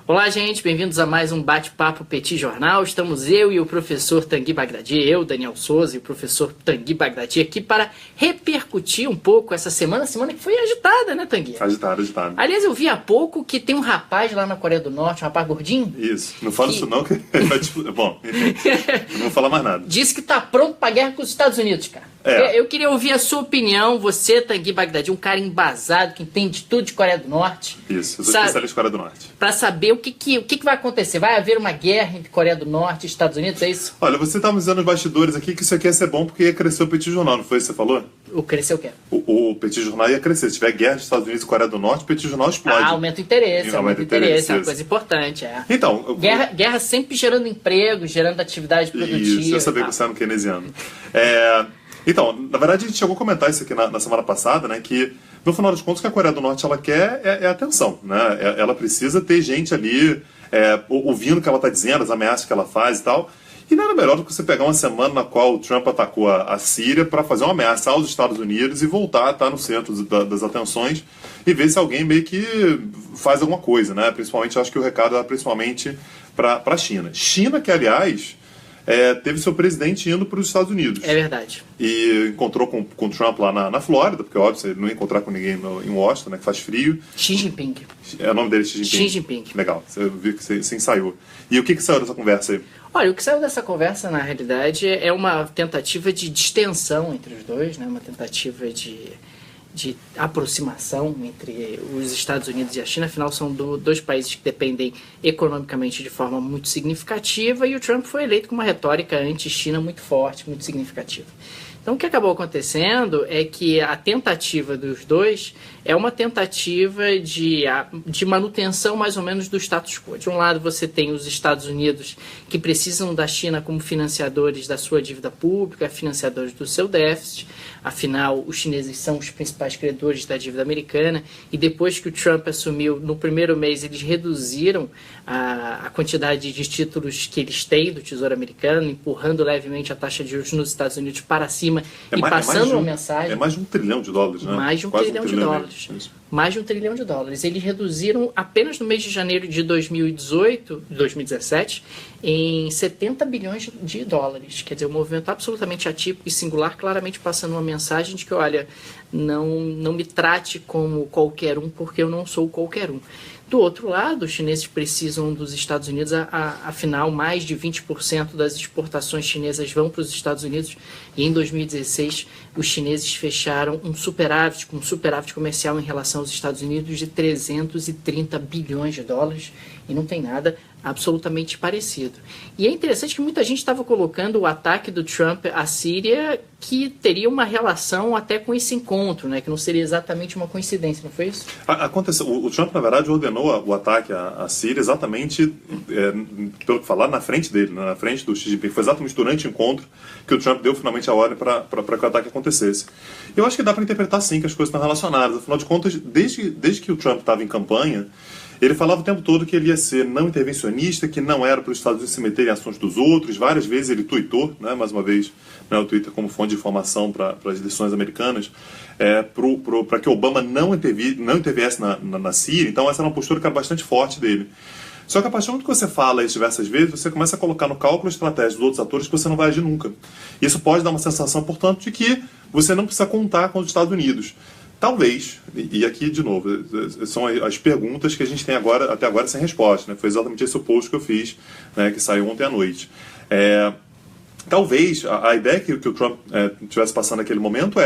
Olá, gente, bem-vindos a mais um Bate-Papo Petit Jornal. Estamos eu e o professor Tanguy Bagdadi, eu, Daniel Souza, e o professor Tanguy Bagdadi aqui para repercutir um pouco essa semana que foi agitada, né, Tanguy? Agitada. Aliás, eu vi há pouco que tem um rapaz lá na Coreia do Norte, um rapaz gordinho. Isso, não fala isso não, que ele vai te... Bom, não vou falar mais nada. Disse que tá pronto pra guerra com os Estados Unidos, cara. Eu queria ouvir a sua opinião, você, Tanguy Bagdadi, um cara embasado, que entende tudo de Coreia do Norte. Isso, eu sou especialista em Coreia do Norte. Pra saber o que vai acontecer. Vai haver uma guerra entre Coreia do Norte e Estados Unidos, é isso? Olha, você estava dizendo nos bastidores aqui que isso aqui ia ser bom porque ia crescer o Petit Jornal, não foi isso que você falou? O crescer o quê? O Petit Jornal ia crescer. Se tiver guerra dos Estados Unidos e Coreia do Norte, o Petit Jornal explode. Aumenta o interesse, é uma coisa importante, Então, guerra sempre gerando emprego, gerando atividade produtiva. Isso, eu sabia que você era um keynesiano. Então, na verdade, a gente chegou a comentar isso aqui na semana passada, né, que no final dos contos o que a Coreia do Norte ela quer é atenção, né? Ela precisa ter gente ali ouvindo o que ela está dizendo, as ameaças que ela faz e tal. E nada melhor do que você pegar uma semana na qual o Trump atacou a Síria para fazer uma ameaça aos Estados Unidos e voltar a estar no centro das atenções e ver se alguém meio que faz alguma coisa, né? Principalmente, acho que o recado era principalmente para a China. China que, aliás, teve seu presidente indo para os Estados Unidos. É verdade. E encontrou com o Trump lá na Flórida, porque, óbvio, você não ia encontrar com ninguém em Washington, né, que faz frio. Xi Jinping. É o nome dele, Xi Jinping. Xi Jinping. Legal, você viu que você ensaiou. E o que saiu dessa conversa aí? Olha, o que saiu dessa conversa, na realidade, é uma tentativa de distensão entre os dois, né? Uma tentativa de aproximação entre os Estados Unidos e a China. Afinal, são dois países que dependem economicamente de forma muito significativa, e o Trump foi eleito com uma retórica anti-China muito forte, muito significativa. Então, o que acabou acontecendo é que a tentativa dos dois é uma tentativa de manutenção mais ou menos do status quo. De um lado, você tem os Estados Unidos, que precisam da China como financiadores da sua dívida pública, financiadores do seu déficit. Afinal, os chineses são os principais credores da dívida americana, e depois que o Trump assumiu, no primeiro mês, eles reduziram a quantidade de títulos que eles têm do Tesouro Americano, empurrando levemente a taxa de juros nos Estados Unidos para cima e passando uma mensagem... É mais de $1 trilhão, né? Mais de um Quase trilhão de dólares. Mais de $1 trilhão. Eles reduziram apenas no mês de janeiro de 2017 em 70 bilhões de dólares. Quer dizer, um movimento absolutamente atípico e singular, claramente passando uma mensagem de que, olha, não me trate como qualquer um, porque eu não sou qualquer um. Do outro lado, os chineses precisam dos Estados Unidos, afinal, mais de 20% das exportações chinesas vão para os Estados Unidos, e em 2016 os chineses fecharam um superávit comercial em relação aos Estados Unidos de 330 bilhões de dólares, e não tem nada absolutamente parecido. E é interessante que muita gente estava colocando o ataque do Trump à Síria que teria uma relação até com esse encontro, né? Que não seria exatamente uma coincidência, não foi isso? Aconteceu. O Trump, na verdade, ordenou o ataque à Síria exatamente, pelo que falar, na frente dele, né? Na frente do Xi Jinping. Foi exatamente durante o encontro que o Trump deu finalmente a ordem para que o ataque acontecesse. Eu acho que dá para interpretar sim que as coisas estão relacionadas. Afinal de contas, desde que o Trump estava em campanha, ele falava o tempo todo que ele ia ser não intervencionista, que não era para os Estados Unidos se meterem em ações dos outros. Várias vezes ele tuitou, né, mais uma vez, né, o Twitter como fonte de informação para as eleições americanas, para que Obama não interviesse na Síria. Então essa era uma postura que era bastante forte dele. Só que a partir do momento que você fala isso diversas vezes, você começa a colocar no cálculo estratégico dos outros atores que você não vai agir nunca. Isso pode dar uma sensação, portanto, de que você não precisa contar com os Estados Unidos. Talvez, e aqui de novo, são as perguntas que a gente tem até agora sem resposta, né? Foi exatamente esse o post que eu fiz, né, que saiu ontem à noite. Talvez a ideia que o Trump estivesse passando naquele momento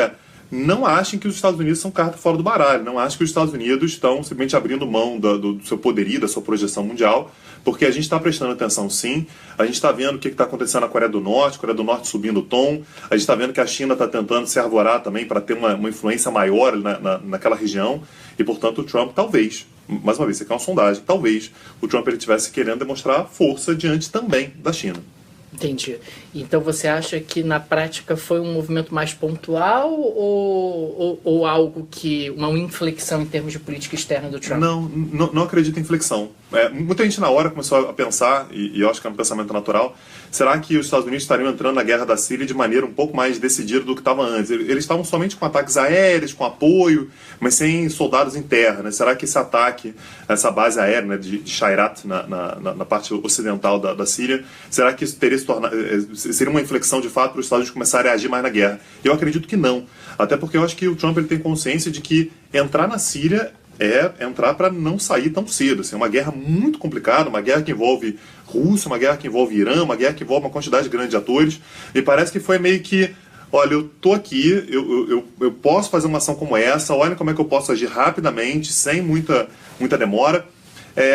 não achem que os Estados Unidos são carta fora do baralho, não achem que os Estados Unidos estão simplesmente abrindo mão do seu poderio, da sua projeção mundial, porque a gente está prestando atenção sim, a gente está vendo o que está acontecendo na Coreia do Norte subindo o tom, a gente está vendo que a China está tentando se arvorar também para ter uma influência maior naquela região, e portanto o Trump talvez, mais uma vez, isso aqui é uma sondagem, talvez o Trump ele estivesse querendo demonstrar força diante também da China. Entendi. Então você acha que na prática foi um movimento mais pontual ou algo que, uma inflexão em termos de política externa do Trump? Não acredito em inflexão. Muita gente na hora começou a pensar, e eu acho que é um pensamento natural, será que os Estados Unidos estariam entrando na guerra da Síria de maneira um pouco mais decidida do que estava antes? Eles estavam somente com ataques aéreos, com apoio, mas sem soldados em terra, né? Será que esse ataque, essa base aérea, né, de Shayrat, na parte ocidental da Síria, será que isso teria seria uma inflexão de fato para os Estados Unidos começarem a agir mais na guerra? Eu acredito que não. Até porque eu acho que o Trump ele tem consciência de que entrar na Síria é entrar para não sair tão cedo. Assim, é uma guerra muito complicada, uma guerra que envolve Rússia, uma guerra que envolve Irã, uma guerra que envolve uma quantidade grande de atores. E parece que foi meio que, olha, eu tô aqui, eu posso fazer uma ação como essa, olha como é que eu posso agir rapidamente, sem muita demora.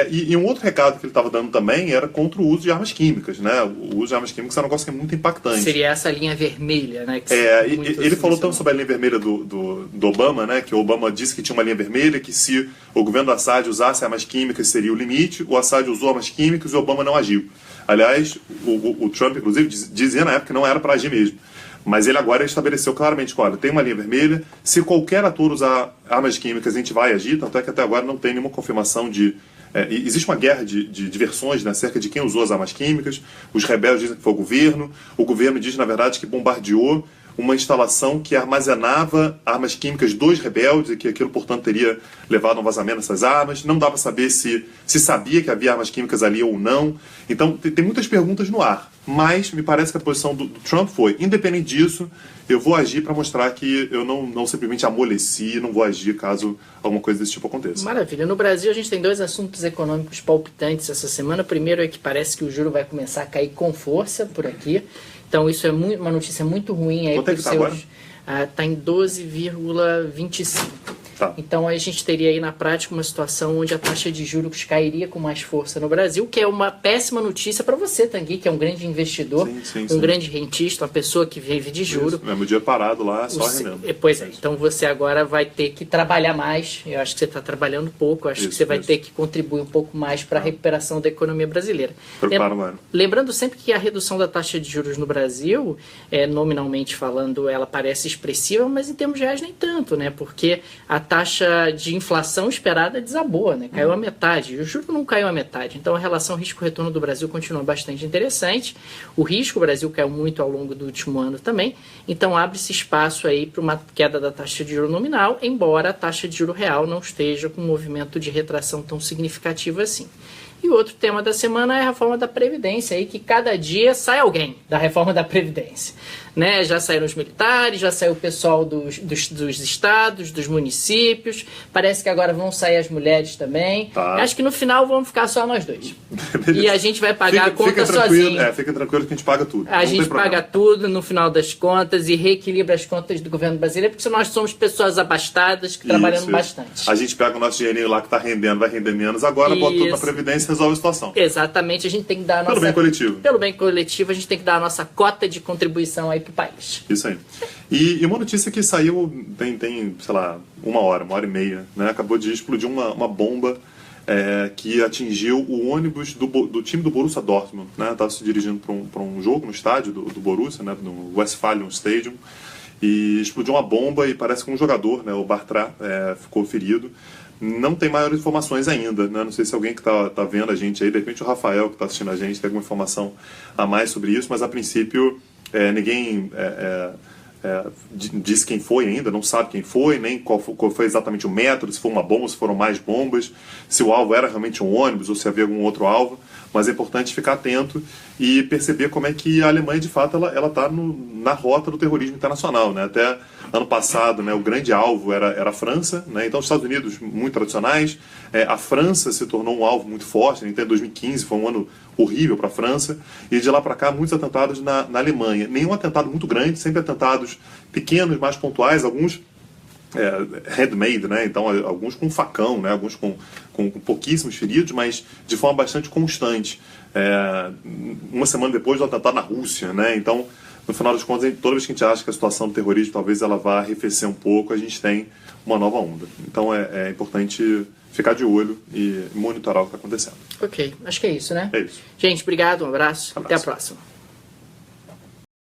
E um outro recado que ele estava dando também era contra o uso de armas químicas, né? O uso de armas químicas é um negócio que é muito impactante. Seria essa linha vermelha, né? Ele falou tanto sobre a linha vermelha do Obama, né? Que o Obama disse que tinha uma linha vermelha, que se o governo do Assad usasse armas químicas seria o limite. O Assad usou armas químicas e o Obama não agiu. Aliás, o Trump, inclusive, dizia na época que não era para agir mesmo. Mas ele agora estabeleceu claramente que, olha, tem uma linha vermelha, se qualquer ator usar armas químicas a gente vai agir, tanto é que até agora não tem nenhuma confirmação de... existe uma guerra de versões, né, acerca de quem usou as armas químicas. Os rebeldes dizem que foi o governo diz, na verdade, que bombardeou uma instalação que armazenava armas químicas dos rebeldes e que aquilo, portanto, teria levado a um vazamento dessas armas. Não dá para saber se sabia que havia armas químicas ali ou não. Então, tem muitas perguntas no ar. Mas me parece que a posição do Trump foi, independente disso, eu vou agir para mostrar que eu não simplesmente amoleci, não vou agir caso alguma coisa desse tipo aconteça. Maravilha. No Brasil, a gente tem dois assuntos econômicos palpitantes essa semana. O primeiro é que parece que o juro vai começar a cair com força por aqui. Então, isso é uma notícia muito ruim. Quanto é que está agora? Está em 12,25. Tá. Então a gente teria aí na prática uma situação onde a taxa de juros cairia com mais força no Brasil, que é uma péssima notícia para você, Tanguy, que é um grande investidor, sim. grande rentista, uma pessoa que vive de juros. Mesmo dia parado lá, só rendendo. Pois é, então você agora vai ter que trabalhar mais. Eu acho que você está trabalhando pouco, eu acho que você vai ter que contribuir um pouco mais para a recuperação da economia brasileira. Lembrando sempre que a redução da taxa de juros no Brasil, nominalmente falando, ela parece expressiva, mas em termos reais nem tanto, né? Porque a taxa de inflação esperada desabou, né? Caiu a metade. O juro não caiu a metade. Então a relação risco-retorno do Brasil continua bastante interessante. O risco do Brasil caiu muito ao longo do último ano também. Então abre-se espaço aí para uma queda da taxa de juro nominal, embora a taxa de juro real não esteja com um movimento de retração tão significativo assim. E o outro tema da semana é a reforma da Previdência, aí que cada dia sai alguém da reforma da Previdência. Né? Já saíram os militares, já saiu o pessoal dos estados, dos municípios, parece que agora vão sair as mulheres também. Tá. Acho que no final vamos ficar só nós dois. E a gente vai pagar a conta sozinho. Fica tranquilo que a gente paga tudo. A gente paga tudo no final das contas e reequilibra as contas do governo brasileiro, porque nós somos pessoas abastadas que trabalhamos bastante. A gente pega o nosso dinheirinho lá que está rendendo, vai render menos, agora bota tudo na Previdência e resolve a situação. Exatamente, a gente tem que dar a nossa... Pelo bem coletivo. Pelo bem coletivo, a gente tem que dar a nossa cota de contribuição aí pro país. Isso aí. E uma notícia que saiu tem, sei lá, uma hora e meia, né? Acabou de explodir uma bomba que atingiu o ônibus do time do Borussia Dortmund, né? Estava se dirigindo para um jogo no estádio do Borussia, né? No Westfalen Stadium, e explodiu uma bomba e parece que um jogador, né? O Bartra, ficou ferido. Não tem maiores informações ainda, né? Não sei se alguém que tá vendo a gente aí, de repente o Rafael que está assistindo a gente tem alguma informação a mais sobre isso, mas a princípio ninguém disse quem foi ainda, não sabe quem foi, nem qual foi exatamente o método, se foi uma bomba, se foram mais bombas, se o alvo era realmente um ônibus ou se havia algum outro alvo, mas é importante ficar atento e perceber como é que a Alemanha, de fato, ela está na rota do terrorismo internacional, né? Até ano passado, né, o grande alvo era a França, né? Então os Estados Unidos muito tradicionais, a França se tornou um alvo muito forte, né? Então 2015 foi um ano horrível para a França, e de lá para cá muitos atentados na Alemanha. Nenhum atentado muito grande, sempre atentados pequenos, mais pontuais, alguns handmade, né? Então alguns com facão, né? Alguns com pouquíssimos feridos, mas de forma bastante constante. Uma semana depois do atentado na Rússia, né? Então, no final das contas, toda vez que a gente acha que a situação do terrorismo talvez ela vá arrefecer um pouco, a gente tem uma nova onda. Então é importante ficar de olho e monitorar o que está acontecendo. Ok, acho que é isso, né? É isso. Gente, obrigado, um abraço. Até a próxima.